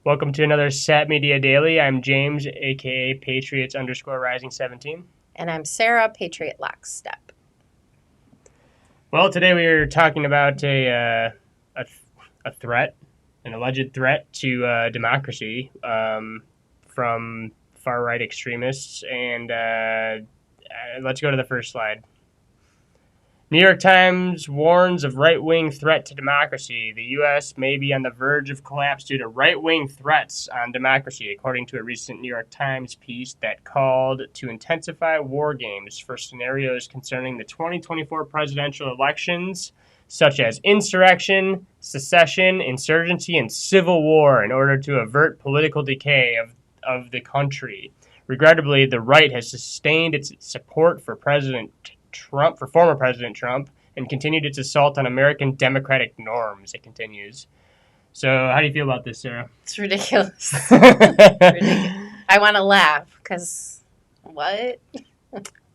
Welcome to another Sat Media Daily. I'm James, aka Patriots_Rising17. And I'm Sarah, Patriot Lockstep. Well, today we are talking about a threat, an alleged threat to democracy from far-right extremists. And let's go to the first slide. New York Times warns of right-wing threat to democracy. The U.S. may be on the verge of collapse due to right-wing threats on democracy, according to a recent New York Times piece that called to intensify war games for scenarios concerning the 2024 presidential elections, such as insurrection, secession, insurgency, and civil war, in order to avert political decay of the country. Regrettably, the right has sustained its support for former President Trump, and continued its assault on American democratic norms. It continues. So, how do you feel about this, Sarah? It's ridiculous. Ridiculous. I want to laugh because what?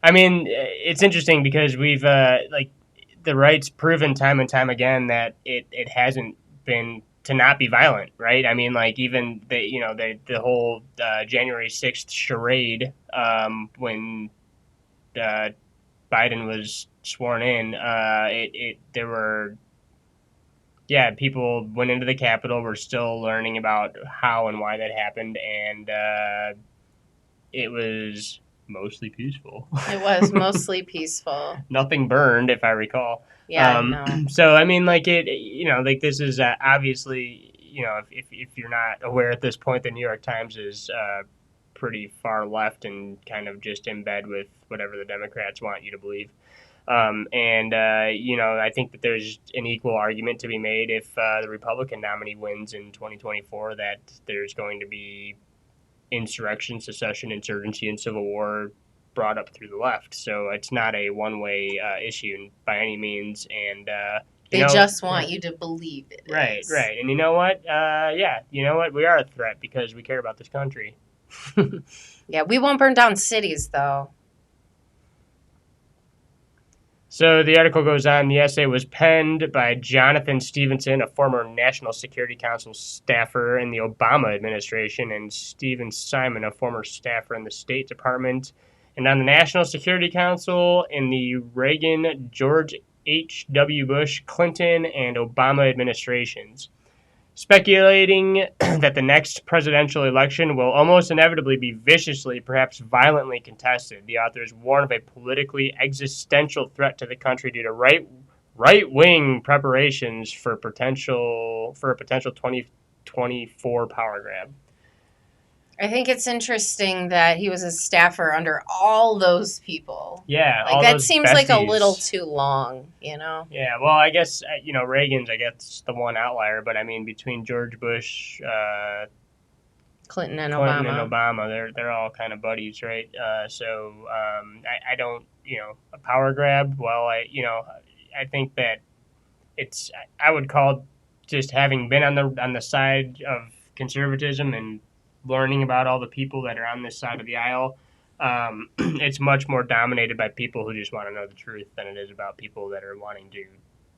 I mean, it's interesting because we've the right's proven time and time again that it hasn't been to not be violent, right? I mean, like even the whole January 6th charade when Biden was sworn in, people went into the Capitol. We're still learning about how and why that happened, and it was mostly peaceful. It was mostly peaceful. Nothing burned, if I recall. Yeah, no. So, I mean, this is obviously, if you're not aware at this point, the New York Times is pretty far left and kind of just in bed with whatever the Democrats want you to believe. I think that there's an equal argument to be made if the Republican nominee wins in 2024 that there's going to be insurrection, secession, insurgency, and civil war brought up through the left. So it's not a one-way issue by any means. And they just want you to believe it. Right. And you know what? We are a threat because we care about this country. Yeah, we won't burn down cities, though. So the article goes on. The essay was penned by Jonathan Stevenson, a former National Security Council staffer in the Obama administration, and Stephen Simon, a former staffer in the State Department and on the National Security Council in the Reagan, George H.W. Bush, Clinton, and Obama administrations, speculating that the next presidential election will almost inevitably be viciously, perhaps violently contested. The authors warn of a politically existential threat to the country due to right-wing preparations for a potential 2024 power grab. I think it's interesting that he was a staffer under all those people. Yeah, like all that those seems besties. like a little too long, Yeah, well, I guess Reagan's the one outlier, but I mean between George Bush, Clinton and Obama, they're all kind of buddies, right? I don't, a power grab. Well, I think that I would call just having been on the side of conservatism and learning about all the people that are on this side of the aisle, it's much more dominated by people who just want to know the truth than it is about people that are wanting to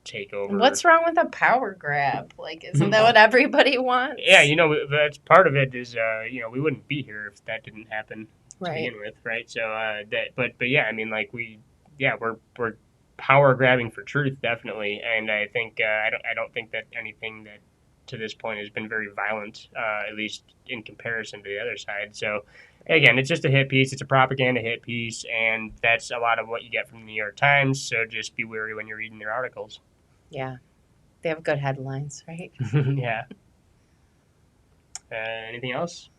take over. What's wrong with a power grab? Isn't that what everybody wants? Yeah, that's part of it is, we wouldn't be here if that didn't happen to begin with, right? So, but yeah, I mean, we're power grabbing for truth, definitely. And I think, I don't think that anything that to this point has been very violent, at least in comparison to the other side. So, again, it's just a hit piece. It's a propaganda hit piece, and that's a lot of what you get from the New York Times. So just be wary when you're reading their articles. Yeah. They have good headlines, right? Yeah. Anything else?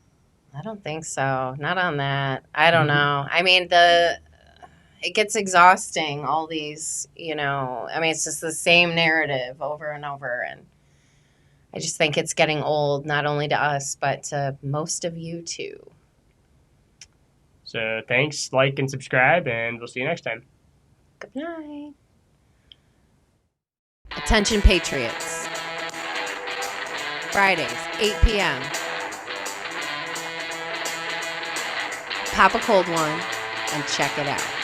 I don't think so. Not on that. I don't know. I mean, it gets exhausting, all these, it's just the same narrative over and over, and I just think it's getting old, not only to us, but to most of you, too. So thanks, like, and subscribe, and we'll see you next time. Good night. Attention Patriots. Fridays, 8 p.m. Pop a cold one and check it out.